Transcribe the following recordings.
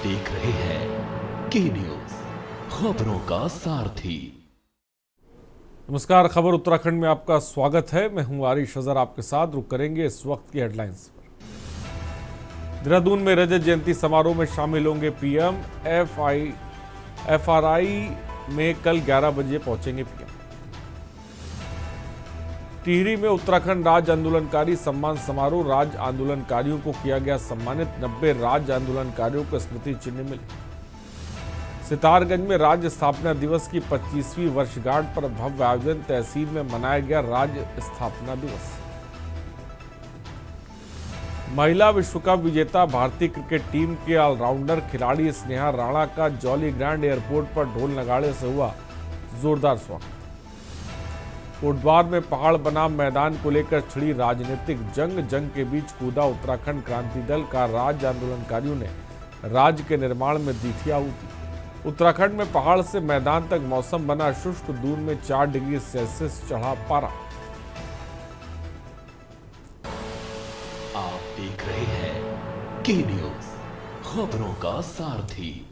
देख रहे हैं के न्यूज, खबरों का सारथी। नमस्कार, खबर उत्तराखंड में आपका स्वागत है। मैं हूं आरिश अजहर, आपके साथ रुक करेंगे इस वक्त की हेडलाइंस पर। देहरादून में रजत जयंती समारोह में शामिल होंगे पीएम। एफआरआई में कल 11 बजे पहुंचेंगे पीएम। टिहरी में उत्तराखंड राज्य आंदोलनकारी सम्मान समारोह, राज्य आंदोलनकारियों को किया गया सम्मानित। 90 राज्य आंदोलनकारियों को स्मृति चिन्ह मिले। सितारगंज में राज्य स्थापना दिवस की 25वीं वर्षगांठ पर भव्य आयोजन, तहसील में मनाया गया राज्य स्थापना दिवस। महिला विश्व कप विजेता भारतीय क्रिकेट टीम के ऑलराउंडर खिलाड़ी स्नेहा राणा का जॉली ग्रैंड एयरपोर्ट पर ढोल नगाड़े से हुआ जोरदार स्वागत। कोटद्वार में पहाड़ बनाम मैदान को लेकर छिड़ी राजनीतिक जंग के बीच कूदा उत्तराखंड क्रांति दल का। राज्य आंदोलनकारियों ने राज्य के निर्माण में दी थी आहुति। उत्तराखंड में पहाड़ से मैदान तक मौसम बना शुष्क, दून में 4 डिग्री सेल्सियस चढ़ा पारा। आप देख रहे हैं के न्यूज, खबरों का सारथी।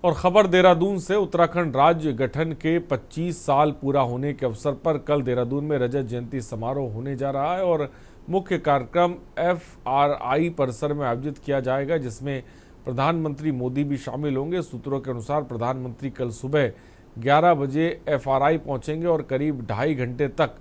और खबर देहरादून से। उत्तराखंड राज्य गठन के 25 साल पूरा होने के अवसर पर कल देहरादून में रजत जयंती समारोह होने जा रहा है और मुख्य कार्यक्रम एफआरआई परिसर में आयोजित किया जाएगा, जिसमें प्रधानमंत्री मोदी भी शामिल होंगे। सूत्रों के अनुसार प्रधानमंत्री कल सुबह 11 बजे एफआरआई पहुंचेंगे और करीब 2.5 घंटे तक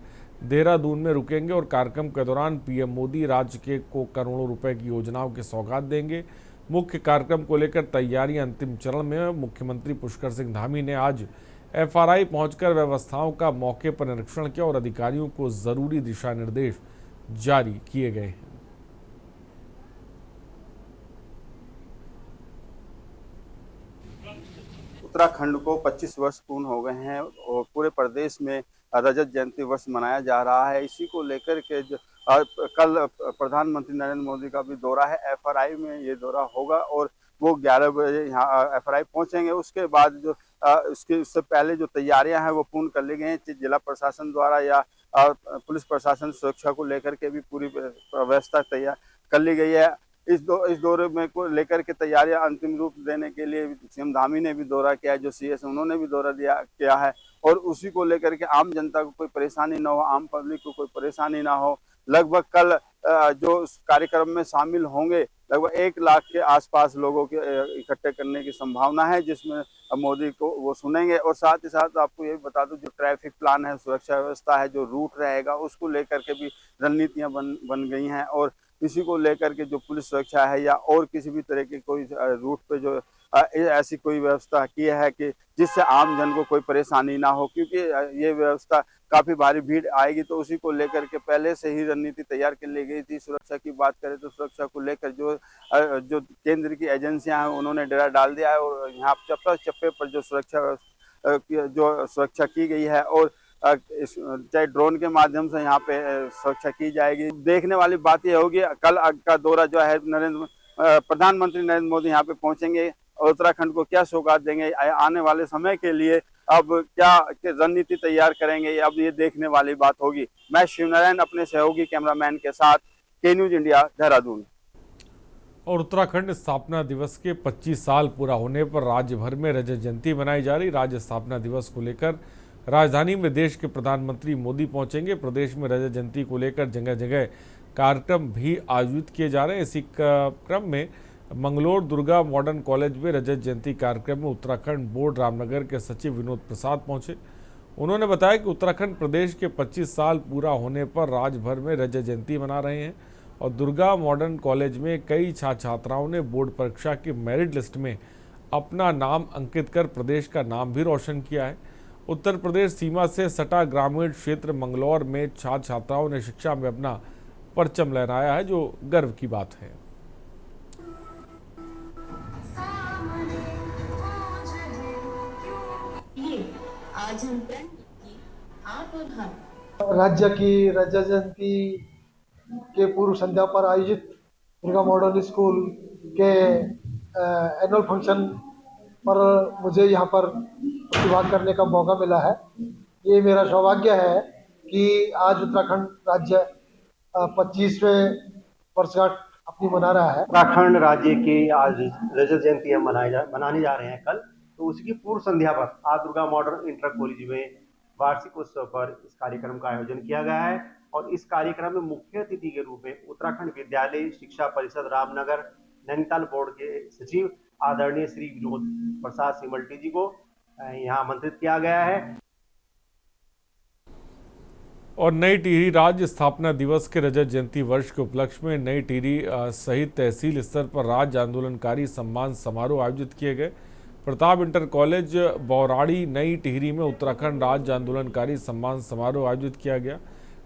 देहरादून में रुकेंगे और कार्यक्रम के दौरान पीएम मोदी राज्य को करोड़ों रुपए की योजनाओं की सौगात देंगे। मुख्य कार्यक्रम को लेकर तैयारियां अंतिम चरण में। मुख्यमंत्री पुष्कर सिंह धामी ने आज एफआरआई पहुंचकर व्यवस्थाओं का मौके पर निरीक्षण किया और अधिकारियों को जरूरी दिशा निर्देश जारी किए गए हैं। उत्तराखंड को 25 वर्ष पूर्ण हो गए हैं और पूरे प्रदेश में रजत जयंती वर्ष मनाया जा रहा है। इसी को लेकर के कल प्रधानमंत्री नरेंद्र मोदी का भी दौरा है। एफआरआई में ये दौरा होगा और वो 11 बजे यहाँ एफआरआई पहुंचेंगे। उसके बाद जो उससे पहले जो तैयारियां हैं वो पूर्ण कर ली गई हैं। जिला प्रशासन द्वारा या पुलिस प्रशासन सुरक्षा को लेकर के भी पूरी व्यवस्था तैयार कर ली गई है। इस दौरे में को लेकर के तैयारियां अंतिम रूप देने के लिए सीएम धामी ने भी दौरा किया है, जो सीएस उन्होंने भी दौरा किया है और उसी को लेकर के आम जनता को कोई परेशानी ना हो, आम पब्लिक को कोई परेशानी ना हो। लगभग कल जो कार्यक्रम में शामिल होंगे लगभग 1 लाख के आसपास लोगों के इकट्ठे करने की संभावना है, जिसमें मोदी को वो सुनेंगे। और साथ ही साथ आपको ये बता दूं, जो ट्रैफिक प्लान है, सुरक्षा व्यवस्था है, जो रूट रहेगा उसको लेकर के भी रणनीतियां बन गई हैं और इसी को लेकर के जो पुलिस सुरक्षा है या और किसी भी तरह के कोई रूट पे जो ऐसी कोई व्यवस्था की है कि जिससे आम जन को कोई परेशानी ना हो, क्योंकि ये व्यवस्था काफी भारी भीड़ आएगी, तो उसी को लेकर के पहले से ही रणनीति तैयार कर ली गई थी। सुरक्षा की बात करें तो सुरक्षा को लेकर जो केंद्र की एजेंसियां हैं उन्होंने डेरा डाल दिया है और यहाँ चप्पे पर जो सुरक्षा की गई है और चाहे ड्रोन के माध्यम से यहाँ पे सुरक्षा की जाएगी। देखने वाली बात यह होगी, कल का दौरा जो है प्रधानमंत्री नरेंद्र मोदी यहाँ पे पहुंचेंगे और उत्तराखंड को क्या सौगात देंगे, आने वाले समय के लिए अब क्या रणनीति तैयार करेंगे, अब ये देखने वाली बात होगी। मैं शिवनारायण अपने सहयोगी कैमरामैन के साथ, के न्यूज इंडिया, देहरादून। और उत्तराखंड स्थापना दिवस के 25 साल पूरा होने पर राज्य भर में रजत जयंती मनाई जा रही। राज्य स्थापना दिवस को लेकर राजधानी में देश के प्रधानमंत्री मोदी पहुंचेंगे। प्रदेश में रजत जयंती को लेकर जगह जगह कार्यक्रम भी आयोजित किए जा रहे हैं। इसी क्रम में मंगलोर दुर्गा मॉडर्न कॉलेज में रजत जयंती कार्यक्रम में उत्तराखंड बोर्ड रामनगर के सचिव विनोद प्रसाद पहुंचे। उन्होंने बताया कि उत्तराखंड प्रदेश के 25 साल पूरा होने पर राज्य भर में रजत जयंती मना रहे हैं और दुर्गा मॉडर्न कॉलेज में कई छात्राओं ने बोर्ड परीक्षा की मेरिट लिस्ट में अपना नाम अंकित कर प्रदेश का नाम भी रोशन किया है। उत्तर प्रदेश सीमा से सटा ग्रामीण क्षेत्र मंगलौर में छात्राओं ने शिक्षा में अपना परचम लहराया है, जो गर्व की बात है। आज हम राज्य की रजत जयंती के पूर्व संध्या पर आयोजित दुर्गा मॉडर्न स्कूल के एनुअल फंक्शन पर मुझे यहाँ पर प्रतिभाग करने का मौका मिला है। ये मेरा सौभाग्य है कि आज उत्तराखंड राज्य 25वें वर्षगांठ अपनी मना रहा है। उत्तराखंड राज्य की आज रजत जयंती हम मनाने जा रहे हैं कल, तो उसकी पूर्व संध्या पर आज दुर्गा मॉडर्न इंटर कॉलेज में वार्षिक उत्सव पर इस कार्यक्रम का आयोजन किया गया है। और इस कार्यक्रम में मुख्य अतिथि के रूप में उत्तराखंड विद्यालय शिक्षा परिषद रामनगर नैनीताल बोर्ड के सचिव आदरणीय श्री विनोद प्रसाद सिमल्टी जी को यहाँ आमंत्रित किया गया है। और नई टिहरी राज्य स्थापना दिवस के रजत जयंती वर्ष के उपलक्ष्य में नई टिहरी सहित तहसील स्तर पर राज्य आंदोलनकारी सम्मान समारोह आयोजित किए गए। प्रताप इंटर कॉलेज बौराड़ी नई टिहरी में उत्तराखंड राज्य आंदोलनकारी सम्मान समारोह आयोजित किया गया।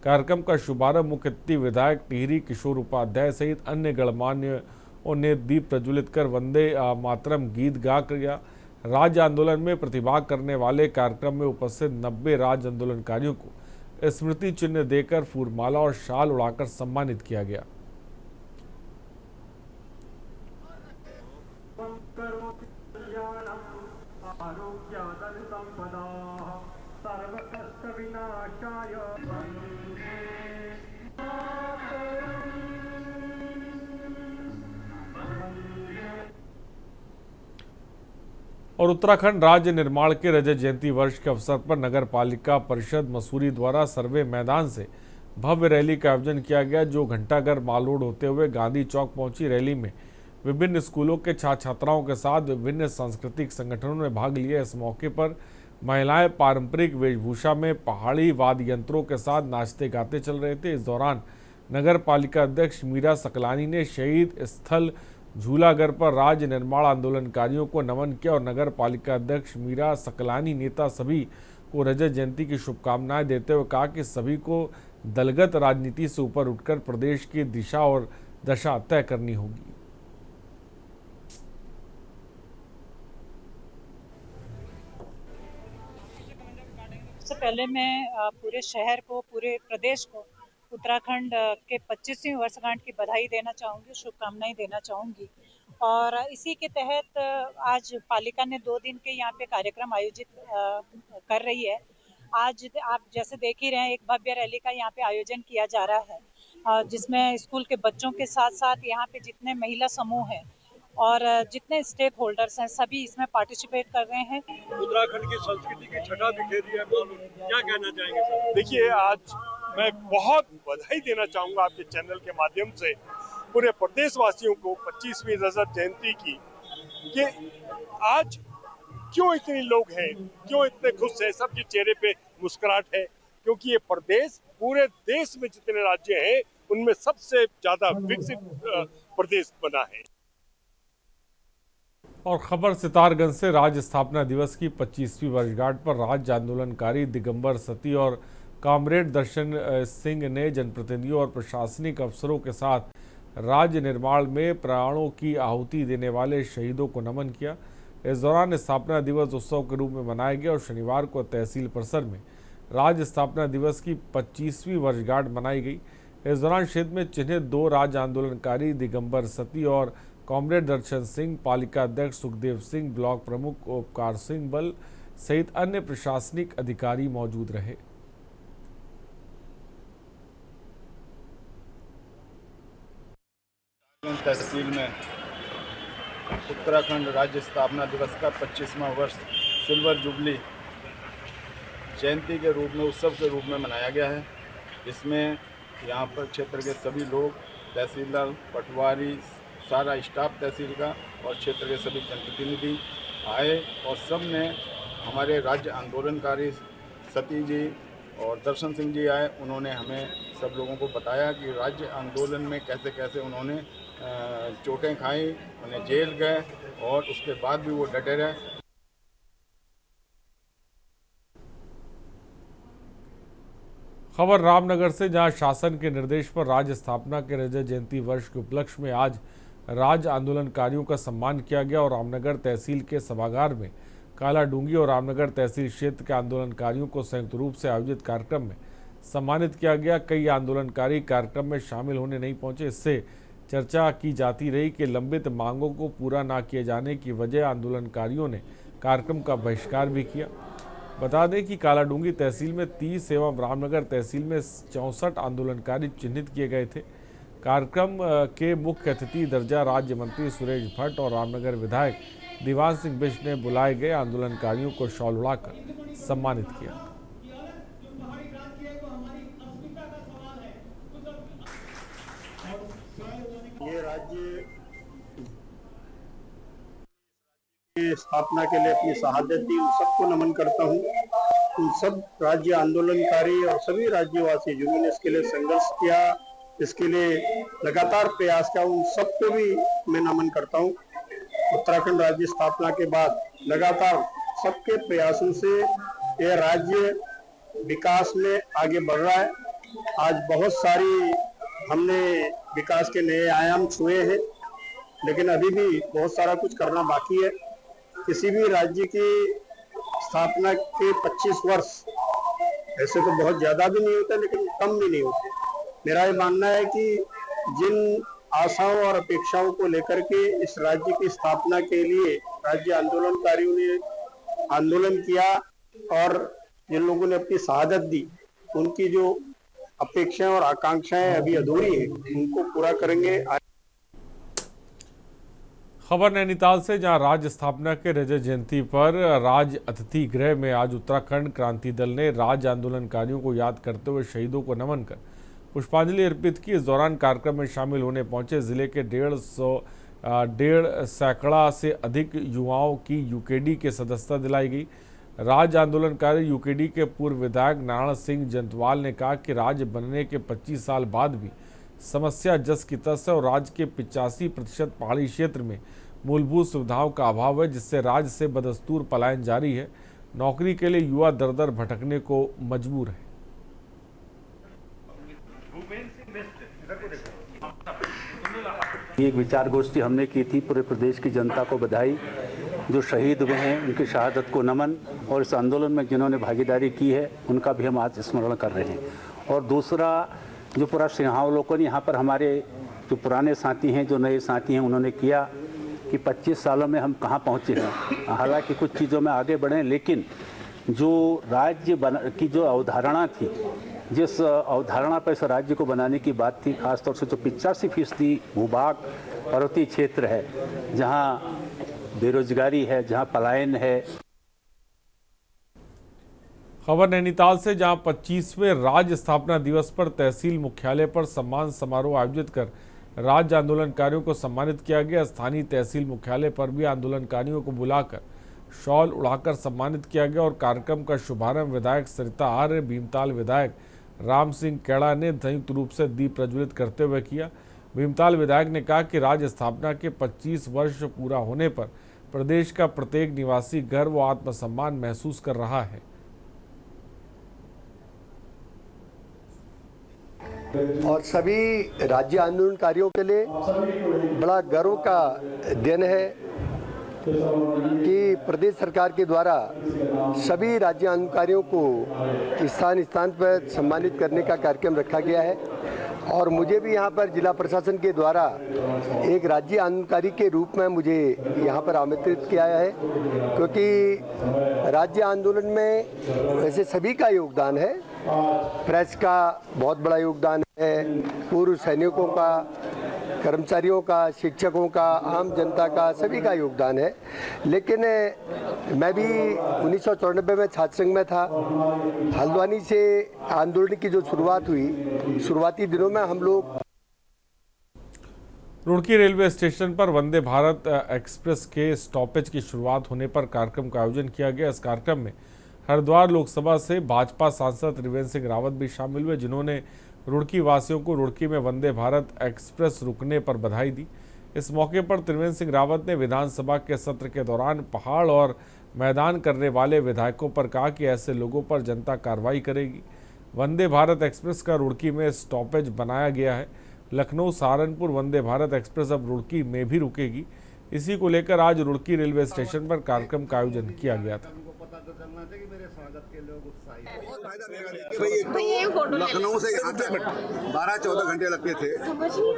कार्यक्रम का शुभारंभ मुख्य अतिथि विधायक टिहरी किशोर उपाध्याय सहित अन्य गणमान्यों ने दीप प्रज्वलित कर वंदे मातरम गीत गा किया। राज्य आंदोलन में प्रतिभाग करने वाले कार्यक्रम में उपस्थित 90 राज्य आंदोलनकारियों को स्मृति चिन्ह देकर फूलमाला और शाल उड़ाकर सम्मानित किया गया। और उत्तराखंड राज्य निर्माण के रजत जयंती वर्ष के अवसर पर नगर पालिका परिषद मसूरी द्वारा सर्वे मैदान से भव्य रैली का आयोजन किया गया, जो घंटाघर माल रोड होते हुए गांधी चौक पहुंची। रैली में विभिन्न स्कूलों के छात्र छात्राओं के साथ विभिन्न सांस्कृतिक संगठनों ने भाग लिया। इस मौके पर महिलाएं पारंपरिक वेशभूषा में पहाड़ी वाद्य यंत्रों के साथ नाचते गाते चल रहे थे। इस दौरान नगर पालिका अध्यक्ष मीरा सकलानी ने शहीद स्थल झूलागर पर राज्य निर्माण आंदोलनकारियों को नमन किया और नगर पालिका अध्यक्ष मीरा सकलानी नेता सभी को रजत जयंती की शुभकामनाएं देते हुए कहा कि सभी को दलगत राजनीति से ऊपर उठकर प्रदेश की दिशा और दशा तय करनी होगी। सबसे पहले मैं पूरे शहर को, पूरे प्रदेश को उत्तराखंड के 25वीं वर्षगांठ की बधाई देना चाहूँगी, शुभकामनाएं देना चाहूँगी। और इसी के तहत आज पालिका ने 2 दिन के यहाँ पे कार्यक्रम आयोजित कर रही है। आज आप जैसे देख ही रहे हैं, एक भव्य रैली का यहाँ पे आयोजन किया जा रहा है, जिसमें स्कूल के बच्चों के साथ साथ यहाँ पे जितने महिला समूह हैं और जितने स्टेक होल्डर्स हैं सभी इसमें पार्टिसिपेट कर रहे हैं। उत्तराखंड की संस्कृति की छटा बिखेरी है, क्या कहना चाहेंगे सर? देखिए, आज मैं बहुत बधाई देना चाहूंगा आपके चैनल के माध्यम से पूरे प्रदेशवासियों को 25वीं रजत जयंती की, कि आज क्यों इतने लोग हैं, क्यों इतने खुश हैं, सबके चेहरे पे मुस्कुराहट है, क्योंकि ये प्रदेश पूरे देश में जितने राज्य हैं उनमें सबसे ज्यादा विकसित प्रदेश बना है। और खबर सितारगंज से राज्य स्थापना दिवस की 25वीं वर्षगांठ पर राज्य आंदोलनकारी दिगंबर सती और कॉमरेड दर्शन सिंह ने जनप्रतिनिधियों और प्रशासनिक अफसरों के साथ राज्य निर्माण में प्राणों की आहुति देने वाले शहीदों को नमन किया। इस दौरान स्थापना दिवस उत्सव के रूप में मनाया गया और शनिवार को तहसील परिसर में राज्य स्थापना दिवस की 25वीं वर्षगांठ मनाई गई। इस दौरान क्षेत्र में चिन्हित 2 राज्य आंदोलनकारी दिगंबर सती और कॉमरेड दर्शन सिंह, पालिका अध्यक्ष सुखदेव सिंह, ब्लॉक प्रमुख उपकार सिंह बल सहित अन्य प्रशासनिक अधिकारी मौजूद रहे। तहसील में उत्तराखंड राज्य स्थापना दिवस का 25वां वर्ष सिल्वर जुबली जयंती के रूप में, उत्सव के रूप में मनाया गया है। इसमें यहाँ पर क्षेत्र के सभी लोग, तहसीलदार, पटवारी, सारा स्टाफ तहसील का और क्षेत्र के सभी जनप्रतिनिधि आए और सब ने हमारे राज्य आंदोलनकारी सती जी और दर्शन सिंह जी आए। उन्होंने हमें सब लोगों को बताया कि राज्य आंदोलन में कैसे कैसे उन्होंने चोटें खाई, उन्हें जेल गए और उसके बाद भी वो डटे रहे। खबर रामनगर से, जहां शासन के निर्देश पर राज्य स्थापना के रजत जयंती वर्ष के उपलक्ष्य में आज राज्य आंदोलनकारियों का सम्मान किया गया और रामनगर तहसील के सभागार में कालाडूंगी और रामनगर तहसील क्षेत्र के आंदोलनकारियों को संयुक्त रूप से आयोजित कार्यक्रम में सम्मानित किया गया। कई आंदोलनकारी कार्यक्रम में शामिल होने नहीं पहुंचे। इससे चर्चा की जाती रही कि लंबित मांगों को पूरा न किए जाने की वजह आंदोलनकारियों ने कार्यक्रम का बहिष्कार भी किया। बता दें कि कालाडूंगी तहसील में 30 एवं रामनगर तहसील में 64 आंदोलनकारी चिन्हित किए गए थे। कार्यक्रम के मुख्य अतिथि दर्जा राज्य मंत्री सुरेश भट्ट और रामनगर विधायक दीवान सिंह बिष्ट ने बुलाए गए आंदोलनकारियों को शॉल उड़ाकर सम्मानित किया। ये राज्य की स्थापना के लिए अपनी शहादत दी, उन सबको नमन करता हूँ। उन सब राज्य आंदोलनकारी और सभी राज्यवासी जिन्होंने इसके लिए संघर्ष किया, इसके लिए लगातार प्रयास किया, उन सबको भी मैं नमन करता हूँ। उत्तराखंड राज्य स्थापना के बाद लगातार सबके प्रयासों से यह राज्य विकास में आगे बढ़ रहा है। आज बहुत सारी हमने विकास के नए आयाम छुए हैं, लेकिन अभी भी बहुत सारा कुछ करना बाकी है। किसी भी राज्य की स्थापना के 25 वर्ष ऐसे तो बहुत ज्यादा भी नहीं होता, लेकिन कम भी नहीं होते। मेरा ये मानना है कि जिन आशाओं और अपेक्षाओं को लेकर के इस राज्य की स्थापना के लिए राज्य आंदोलनकारियों ने आंदोलन किया और जिन लोगों ने अपनी शहादत दी, उनकी जो अपेक्षाएं और आकांक्षाएं अभी अधूरी हैं, उनको पूरा करेंगे। खबर नैनीताल से, जहां राज्य स्थापना के रजत जयंती पर राज्य अतिथि गृह में आज उत्तराखंड क्रांति दल ने राज्य आंदोलनकारियों को याद करते हुए शहीदों को नमन कर पुष्पांजलि अर्पित की। इस दौरान कार्यक्रम में शामिल होने पहुंचे जिले के 150 सैकड़ा से अधिक युवाओं की यूकेडी के सदस्यता दिलाई गई। राज्य आंदोलनकारी यूकेडी के पूर्व विधायक नारायण सिंह जंतवाल ने कहा कि राज्य बनने के 25 साल बाद भी समस्या जस की तस है और राज्य के 85% पहाड़ी क्षेत्र में मूलभूत सुविधाओं का अभाव है, जिससे राज्य से बदस्तूर पलायन जारी है। नौकरी के लिए युवा दर दर भटकने को मजबूर है। एक विचार गोष्ठी हमने की थी। पूरे प्रदेश की जनता को बधाई, जो शहीद हुए हैं उनकी शहादत को नमन, और इस आंदोलन में जिन्होंने भागीदारी की है उनका भी हम आज स्मरण कर रहे हैं। और दूसरा, जो पूरा सिंहावलोकन यहाँ पर हमारे जो पुराने साथी हैं, जो नए साथी हैं, उन्होंने किया कि 25 सालों में हम कहाँ पहुँचे हैं। हालांकि कुछ चीज़ों में आगे बढ़े, लेकिन जो राज्य की जो अवधारणा थी, जिस अवधारणा पर इस राज्य को बनाने की बात थी, खासतौर से जो 85% भूभाग पर्वतीय क्षेत्र है, जहाँ बेरोजगारी है, जहाँ पलायन है। खबर नैनीताल से, जहां 25वें राज्य स्थापना दिवस पर तहसील मुख्यालय पर सम्मान समारोह आयोजित कर राज्य आंदोलनकारियों को सम्मानित किया गया। स्थानीय तहसील मुख्यालय पर भी आंदोलनकारियों को बुलाकर शॉल उड़ाकर सम्मानित किया गया और कार्यक्रम का शुभारंभ विधायक सरिता आर्य, भीमताल विधायक राम सिंह कैड़ा ने संयुक्त रूप से दीप प्रज्वलित करते हुए किया। भीमताल विधायक ने कहा कि राज्य स्थापना के 25 वर्ष पूरा होने पर प्रदेश का प्रत्येक निवासी गर्व व आत्मसम्मान महसूस कर रहा है। और सभी राज्य आंदोलनकारियों के लिए बड़ा गर्व का दिन है कि प्रदेश सरकार के द्वारा सभी राज्य आंदोलनकारियों को स्थान स्थान पर सम्मानित करने का कार्यक्रम रखा गया है। और मुझे भी यहाँ पर जिला प्रशासन के द्वारा एक राज्य आंदोलनकारी के रूप में मुझे यहाँ पर आमंत्रित किया है, क्योंकि राज्य आंदोलन में वैसे सभी का योगदान है। प्रेस का बहुत बड़ा योगदान है, पूर्व सैनिकों का, कर्मचारियों का, शिक्षकों का, आम जनता का, सभी का योगदान है। लेकिन मैं भी 1994 में छात्र संघ में था। हल्द्वानी से आंदोलन की जो शुरुआत हुई, शुरुआती दिनों में हम लोग रुड़की रेलवे स्टेशन पर वंदे भारत एक्सप्रेस के स्टॉपेज की शुरुआत होने पर कार्यक्रम का आयोजन किया गया। इस कार्यक्रम में हरिद्वार लोकसभा से भाजपा सांसद त्रिवेंद्र सिंह रावत भी शामिल हुए, जिन्होंने रुड़की वासियों को रुड़की में वंदे भारत एक्सप्रेस रुकने पर बधाई दी। इस मौके पर त्रिवेंद्र सिंह रावत ने विधानसभा के सत्र के दौरान पहाड़ और मैदान करने वाले विधायकों पर कहा कि ऐसे लोगों पर जनता कार्रवाई करेगी। वंदे भारत एक्सप्रेस का रुड़की में स्टॉपेज बनाया गया है। लखनऊ सहारनपुर वंदे भारत एक्सप्रेस अब रुड़की में भी रुकेगी। इसी को लेकर आज रुड़की रेलवे स्टेशन पर कार्यक्रम का आयोजन किया गया था। चलना चाहिए कि मेरे स्वागत के लोग उत्साहित हैं। बहुत फायदा मिलेगा कि भाई एक तो लखनऊ से यहाँ तक 12-14 घंटे लगते थे,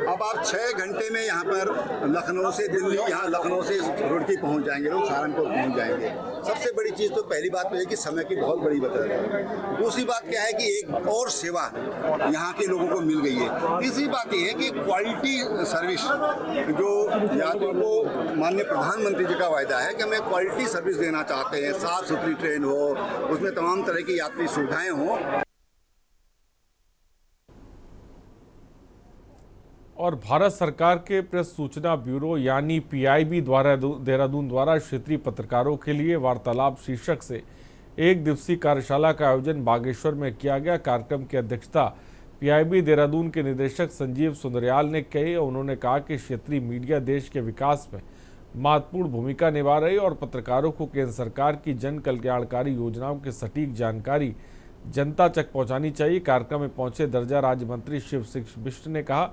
अब आप 6 घंटे में यहाँ पर लखनऊ से दिल्ली, यहाँ लखनऊ से रुड़की पहुँच जाएंगे, लोग सहारनपुर पहुँच जाएंगे। सबसे बड़ी चीज़ तो पहली बात तो है कि समय की बहुत बड़ी बचत है। दूसरी बात क्या है कि एक और सेवा यहाँ के लोगों को मिल गई है। तीसरी बात ये है कि क्वालिटी सर्विस, जो यात्रियों को माननीय प्रधानमंत्री जी का वायदा है कि हमें क्वालिटी सर्विस देना चाहते हैं, साफ सुथरी ट्रेन हो, उसमें तमाम तरह की यात्री सुविधाएं हों। और भारत सरकार के प्रेस सूचना ब्यूरो यानी पीआईबी द्वारा देहरादून द्वारा क्षेत्रीय पत्रकारों के लिए वार्तालाप शीर्षक से एक दिवसीय कार्यशाला का आयोजन बागेश्वर में किया गया। कार्यक्रम की अध्यक्षता पीआईबी देहरादून के निदेशक संजीव सुंदरयाल ने की। उन्होंने कहा कि क्षेत्रीय मीडिया देश के विकास में महत्वपूर्ण भूमिका निभा रही और पत्रकारों को केंद्र सरकार की जन कल्याणकारी योजनाओं की सटीक जानकारी जनता तक पहुंचानी चाहिए। कार्यक्रम में पहुंचे दर्जा राज्य मंत्री शिव सिंह बिष्ट ने कहा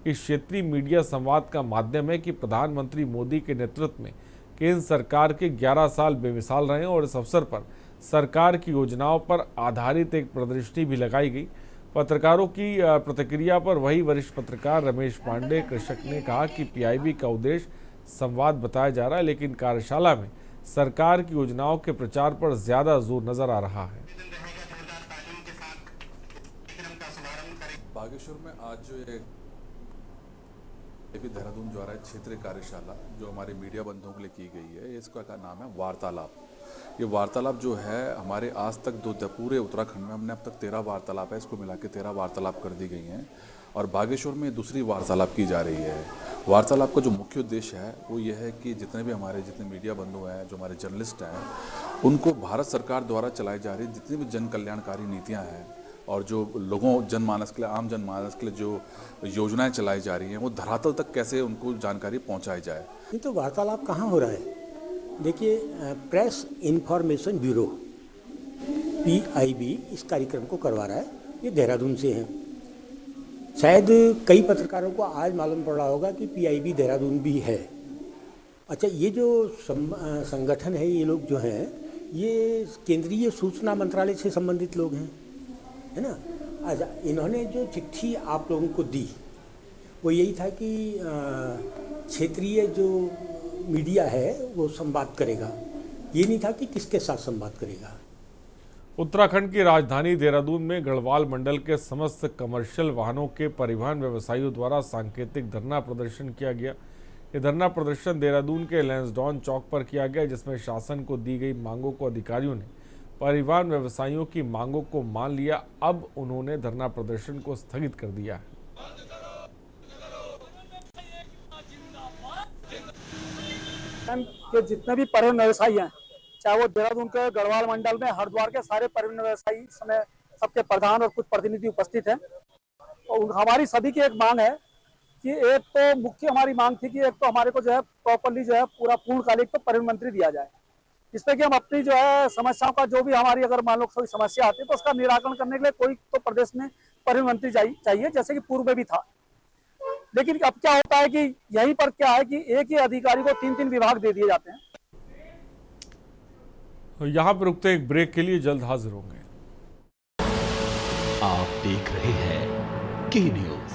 कि क्षेत्रीय मीडिया संवाद का माध्यम है कि प्रधानमंत्री मोदी के नेतृत्व में केंद्र सरकार के 11 साल बेमिसाल रहे और इस अवसर पर सरकार की योजनाओं पर आधारित एक प्रदर्शनी भी लगाई गई। पत्रकारों की प्रतिक्रिया पर वही वरिष्ठ पत्रकार रमेश पांडे कृषक ने कहा कि पीआईबी का उद्देश्य संवाद बताया जा रहा है, लेकिन कार्यशाला में सरकार की योजनाओं के प्रचार पर ज्यादा जोर नजर आ रहा है। बागेश्वर में आज जो एक देहरादून द्वारा क्षेत्रीय कार्यशाला जो हमारे मीडिया बंधुओं के लिए की गई है, इसका का नाम है वार्तालाप। ये वार्तालाप जो है हमारे आज तक पूरे उत्तराखंड में हमने अब तक 13 वार्तालाप है, इसको मिला के 13 वार्तालाप कर दी गई हैं और बागेश्वर में दूसरी वार्तालाप की जा रही है। वार्तालाप का जो मुख्य उद्देश्य है वो ये है कि जितने मीडिया बंधु हैं, जो हमारे जर्नलिस्ट हैं, उनको भारत सरकार द्वारा चलाई जा रही जितनी भी जन कल्याणकारी नीतियाँ हैं और जो लोगों जनमानस के लिए, आम जनमानस के लिए जो योजनाएं चलाई जा रही हैं, वो धरातल तक कैसे उनको जानकारी पहुंचाई जाए। ये तो वार्तालाप कहाँ हो रहा है? देखिए, प्रेस इंफॉर्मेशन ब्यूरो पीआईबी इस कार्यक्रम को करवा रहा है। ये देहरादून से है। शायद कई पत्रकारों को आज मालूम पड़ रहा होगा कि पीआईबी देहरादून भी है। अच्छा, ये जो संगठन है, ये लोग जो हैं, ये केंद्रीय सूचना मंत्रालय से संबंधित लोग हैं, है ना। अच्छा, इन्होंने जो चिट्ठी आप लोगों को दी वो यही था कि क्षेत्रीय जो मीडिया है वो संवाद करेगा, ये नहीं था कि किसके साथ संवाद करेगा। उत्तराखंड की राजधानी देहरादून में गढ़वाल मंडल के समस्त कमर्शियल वाहनों के परिवहन व्यवसायियों द्वारा सांकेतिक धरना प्रदर्शन किया गया। ये धरना प्रदर्शन देहरादून के लैंसडाउन चौक पर किया गया, जिसमें शासन को दी गई मांगों को अधिकारियों ने परिवहन व्यवसायियों की मांगों को मान लिया। अब उन्होंने धरना प्रदर्शन को स्थगित कर दिया है। के जितने भी परिवहन व्यवसायी हैं, चाहे वो देहरादून के गढ़वाल मंडल में हरिद्वार के सारे परिवहन व्यवसायी समय सबके प्रधान और कुछ प्रतिनिधि उपस्थित हैं। और हमारी सभी की एक मांग है कि एक तो मुख्य हमारी मांग थी कि एक तो हमारे को जो है प्रॉपरली जो है पूरा पूर्णकालिक तो परिवहन मंत्री दिया जाए, जिससे कि हम अपनी जो है समस्याओं का जो भी हमारी अगर मान लो कोई समस्या आती है तो उसका निराकरण करने के लिए कोई तो प्रदेश में परिवहन मंत्री चाहिए, जैसे कि पूर्व में भी था। लेकिन अब क्या होता है कि यहीं पर क्या है कि एक ही अधिकारी को 3-3 विभाग दे दिए जाते हैं। यहाँ पर रुकते एक ब्रेक के लिए, जल्द हाजिर होंगे। आप देख रहे हैं के न्यूज,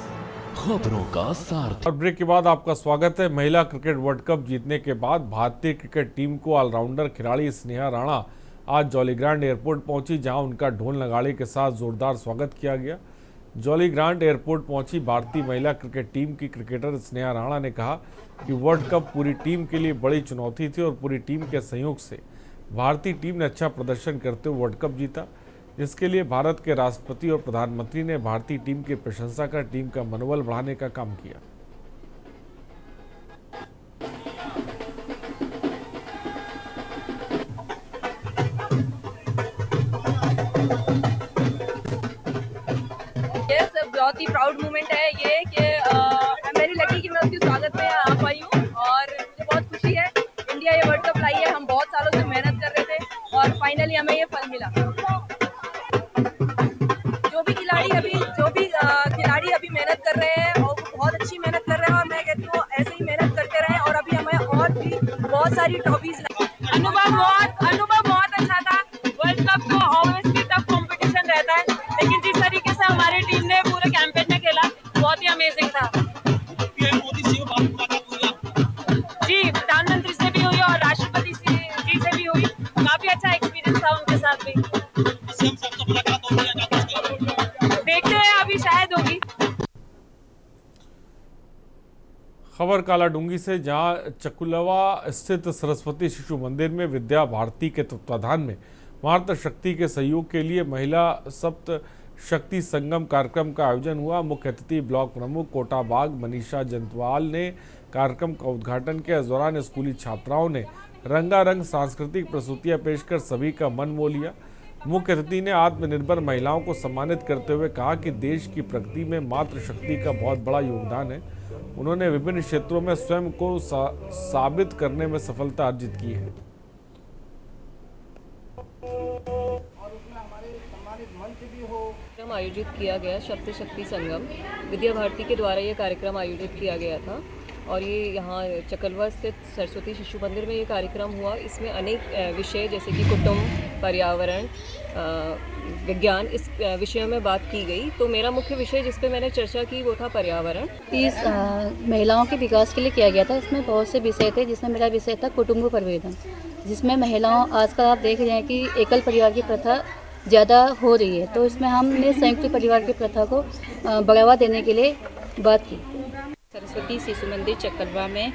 खबरों का सार। और ब्रेक के बाद आपका स्वागत है। महिला क्रिकेट वर्ल्ड कप जीतने के बाद भारतीय क्रिकेट टीम को ऑलराउंडर खिलाड़ी स्नेहा राणा आज जॉलीग्रांट एयरपोर्ट पहुंची, जहां उनका ढोल नगाड़े के साथ जोरदार स्वागत किया गया। जॉलीग्रांट एयरपोर्ट पहुंची भारतीय महिला क्रिकेट टीम की क्रिकेटर स्नेहा राणा ने कहा कि वर्ल्ड कप पूरी टीम के लिए बड़ी चुनौती थी और पूरी टीम के सहयोग से भारतीय टीम ने अच्छा प्रदर्शन करते हुए वर्ल्ड कप जीता, जिसके लिए भारत के राष्ट्रपति और प्रधानमंत्री ने भारतीय टीम की प्रशंसा कर टीम का मनोबल बढ़ाने का काम किया। बहुत ही प्राउड मोमेंट है ये कि आई एम वेरी लकी कि मैं उसके स्वागत में आ पाई हूँ और मुझे बहुत खुशी है। इंडिया ये वर्ल्ड कप लाई है, हम बहुत सालों से मेहनत कर रहे थे और फाइनली हमें ये फल मिला। जो भी खिलाड़ी अभी मेहनत कर रहे हैं और बहुत अच्छी मेहनत कर रहे हैं और मैं कहती हूँ ऐसे ही मेहनत करते रहें और अभी हमें और भी बहुत सारी ट्रॉफीज। अनुभव बहुत अच्छा था। खबर कालाडूंगी से, जहां चकुलवा स्थित सरस्वती शिशु मंदिर में विद्या भारती के तत्वाधान में मातृशक्ति के सहयोग के लिए महिला सप्त शक्ति संगम कार्यक्रम का आयोजन हुआ। मुख्य अतिथि ब्लॉक प्रमुख कोटाबाग मनीषा जंतवाल ने कार्यक्रम का उद्घाटन किया। इस दौरान स्कूली छात्राओं ने रंगारंग सांस्कृतिक प्रस्तुतियां पेश कर सभी का मन मोह लिया। मुख्य अतिथि ने आत्मनिर्भर महिलाओं को सम्मानित करते हुए कहा कि देश की प्रगति में मातृशक्ति का बहुत बड़ा योगदान है। उन्होंने विभिन्न क्षेत्रों में स्वयं को साबित करने में सफलता अर्जित की है। कार्यक्रम आयोजित किया गया शक्ति शक्ति संगम विद्या भारती के द्वारा ये कार्यक्रम आयोजित किया गया था और ये यहाँ चकलवा स्थित सरस्वती शिशु मंदिर में ये कार्यक्रम हुआ। इसमें अनेक विषय जैसे कि कुटुंब, पर्यावरण, विज्ञान, इस विषयों में बात की गई। तो मेरा मुख्य विषय जिस पे मैंने चर्चा की वो था पर्यावरण। इस महिलाओं के विकास के लिए किया गया था। इसमें बहुत से विषय थे, जिसमें मेरा विषय था कुटुंब परिवर्तन, जिसमें महिलाओं आजकल आप देख रहे हैं कि एकल परिवार की प्रथा ज़्यादा हो रही है। तो इसमें हमने संयुक्त परिवार की प्रथा को बढ़ावा देने के लिए बात की। सरस्वती शिशु मंदिर चकलवा में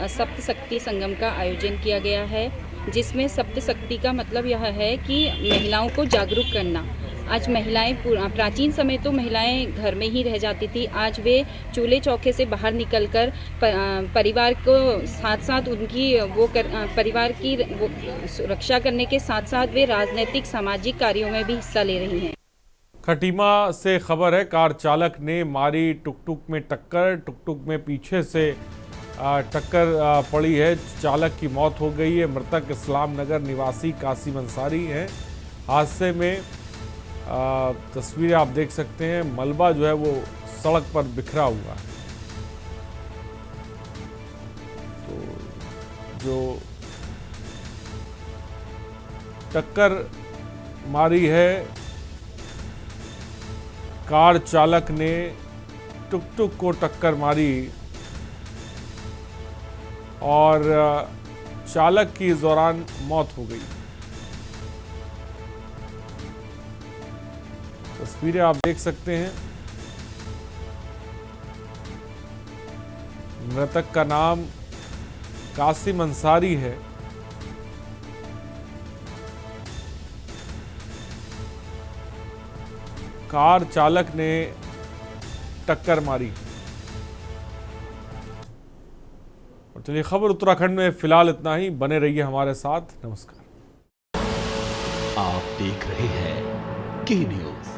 सप्त शक्ति संगम का आयोजन किया गया है, जिसमें सप्त शक्ति का मतलब यह है कि महिलाओं को जागरूक करना। आज महिलाएं, प्राचीन समय तो महिलाएं घर में ही रह जाती थी, आज वे चूल्हे चौके से बाहर निकलकर परिवार को साथ साथ उनकी परिवार की सुरक्षा करने के साथ साथ वे राजनीतिक सामाजिक कार्यों में भी हिस्सा ले रही हैं। खटीमा से खबर है, कार चालक ने मारी टुकटुक में टक्कर। टुकटुक में पीछे से टक्कर पड़ी है, चालक की मौत हो गई है। मृतक इस्लाम नगर निवासी कासिम अंसारी हैं। हादसे में तस्वीरें आप देख सकते हैं, मलबा जो है वो सड़क पर बिखरा हुआ है। तो जो टक्कर मारी है, कार चालक ने टुकटुक को टक्कर मारी और चालक की इस दौरान मौत हो गई। तस्वीरें आप देख सकते हैं। मृतक का नाम कासिम अंसारी है। कार चालक ने टक्कर मारी। और चलिए, खबर उत्तराखंड में फिलहाल इतना ही। बने रहिए हमारे साथ। नमस्कार। आप देख रहे हैं के न्यूज।